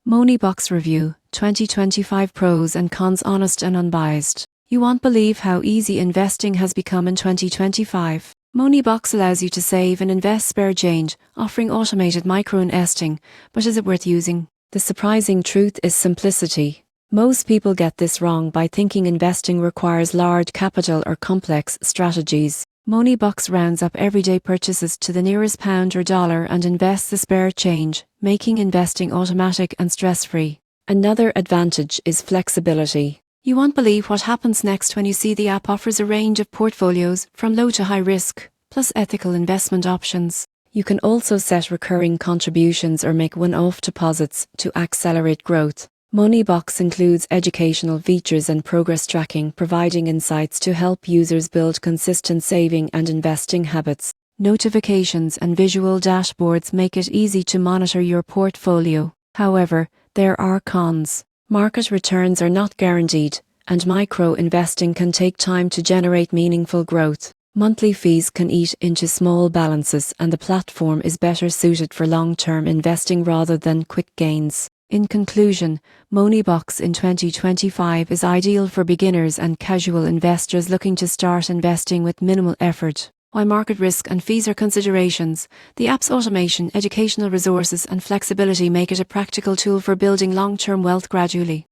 Moneybox Review 2025 Pros and Cons, honest and unbiased. You won't believe how easy investing has become in 2025. Moneybox allows you to save and invest spare change, offering automated micro-investing, but is it worth using? The surprising truth is simplicity. Most people get this wrong by thinking investing requires large capital or complex strategies. Moneybox rounds up everyday purchases to the nearest pound or dollar and invests the spare change, making investing automatic and stress-free. Another advantage is flexibility. You won't believe what happens next when you see the app offers a range of portfolios from low to high risk, plus ethical investment options. You can also set recurring contributions or make one-off deposits to accelerate growth. Moneybox includes educational features and progress tracking, providing insights to help users build consistent saving and investing habits. Notifications and visual dashboards make it easy to monitor your portfolio. However, there are cons. Market returns are not guaranteed, and micro-investing can take time to generate meaningful growth. Monthly fees can eat into small balances, and the platform is better suited for long-term investing rather than quick gains. In conclusion, Moneybox in 2025 is ideal for beginners and casual investors looking to start investing with minimal effort. While market risk and fees are considerations, the app's automation, educational resources, and flexibility make it a practical tool for building long-term wealth gradually.